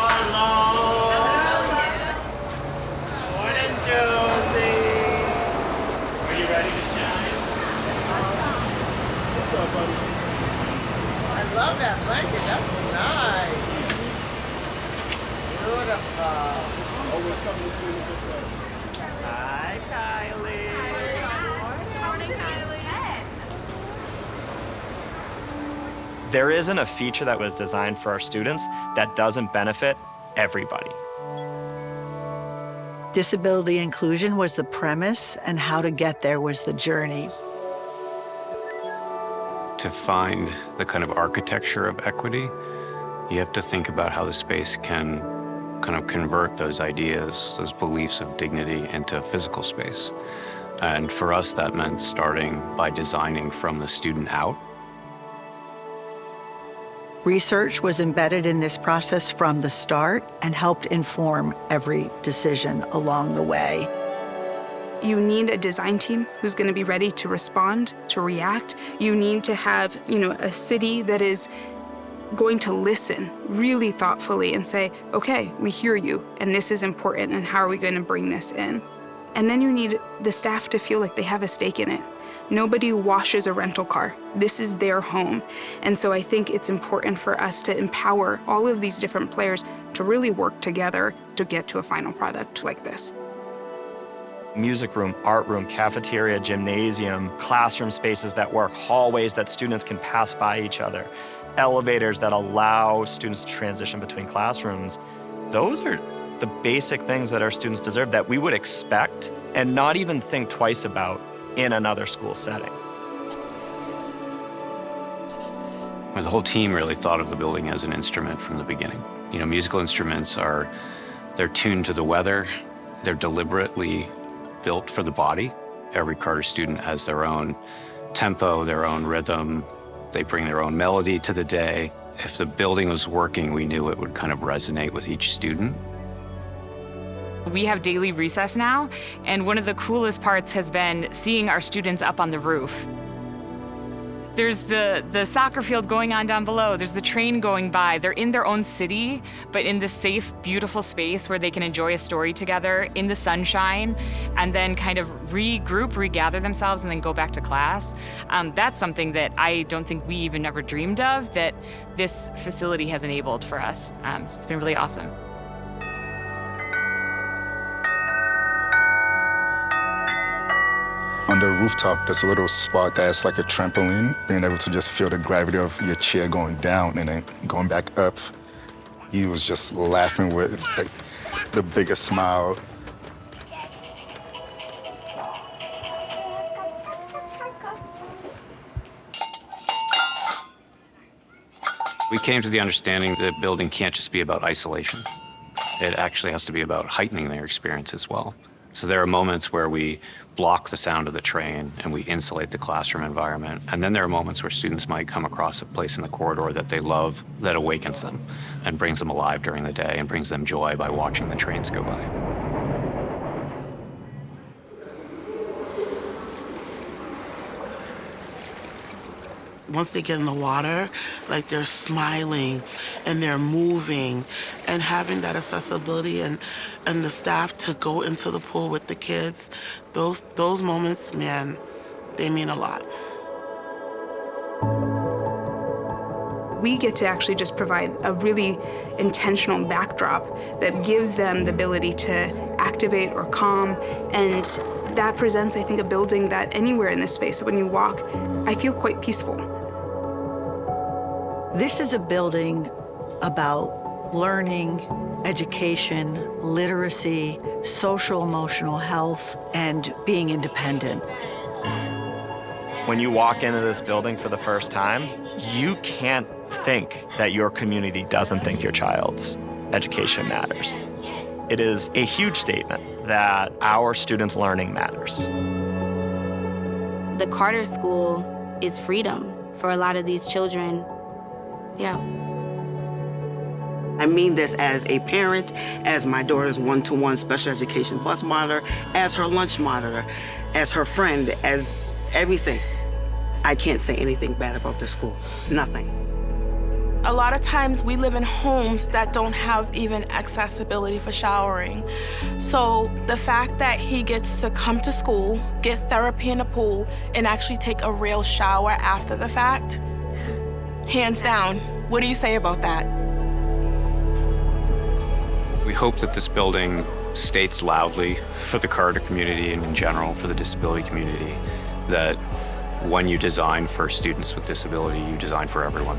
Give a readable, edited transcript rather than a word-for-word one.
Morning, Josie. Are you ready to shine? What's up, buddy? I love that blanket. That's nice. Beautiful. Always come to school with this way. Hi, Kylie. There isn't a feature that was designed for our students that doesn't benefit everybody. Disability inclusion was the premise, and how to get there was the journey. To find the kind of architecture of equity, you have to think about how the space can kind of convert those ideas, those beliefs of dignity into physical space. And for us, that meant starting by designing from the student out. Research was embedded in this process from the start and helped inform every decision along the way. You need a design team who's going to be ready to respond, to react. You need to have, a city that is going to listen really thoughtfully and say, okay, we hear you, and this is important, and how are we going to bring this in? And then you need the staff to feel like they have a stake in it. Nobody washes a rental car. This is their home. And so I think it's important for us to empower all of these different players to really work together to get to a final product like this. Music room, art room, cafeteria, gymnasium, classroom spaces that work, hallways that students can pass by each other, elevators that allow students to transition between classrooms. Those are the basic things that our students deserve that we would expect and not even think twice about in another school setting. The whole team really thought of the building as an instrument from the beginning. Musical instruments they're tuned to the weather. They're deliberately built for the body. Every Carter student has their own tempo, their own rhythm. They bring their own melody to the day. If the building was working, we knew it would kind of resonate with each student. We have daily recess now, and one of the coolest parts has been seeing our students up on the roof. There's the soccer field going on down below. There's the train going by. They're in their own city, but in this safe, beautiful space where they can enjoy a story together in the sunshine and then kind of regroup, regather themselves, and then go back to class. That's something that I don't think we even ever dreamed of that this facility has enabled for us. It's been really awesome. On the rooftop, there's a little spot that's like a trampoline, being able to just feel the gravity of your chair going down and then going back up. He was just laughing with like, the biggest smile. We came to the understanding that building can't just be about isolation. It actually has to be about heightening their experience as well. So there are moments where we block the sound of the train and we insulate the classroom environment. And then there are moments where students might come across a place in the corridor that they love that awakens them and brings them alive during the day and brings them joy by watching the trains go by. Once they get in the water, like they're smiling and they're moving, and having that accessibility and the staff to go into the pool with the kids, those moments, man, they mean a lot. We get to actually just provide a really intentional backdrop that gives them the ability to activate or calm, and that presents, I think, a building that anywhere in this space, when you walk, I feel quite peaceful. This is a building about learning, education, literacy, social emotional health, and being independent. When you walk into this building for the first time, you can't think that your community doesn't think your child's education matters. It is a huge statement that our students' learning matters. The Carter School is freedom for a lot of these children. Yeah. I mean this as a parent, as my daughter's one-to-one special education bus monitor, as her lunch monitor, as her friend, as everything. I can't say anything bad about this school. Nothing. A lot of times we live in homes that don't have even accessibility for showering. So the fact that he gets to come to school, get therapy in the pool, and actually take a real shower after the fact, hands down, what do you say about that? We hope that this building states loudly for the corridor community and in general for the disability community that when you design for students with disability, you design for everyone.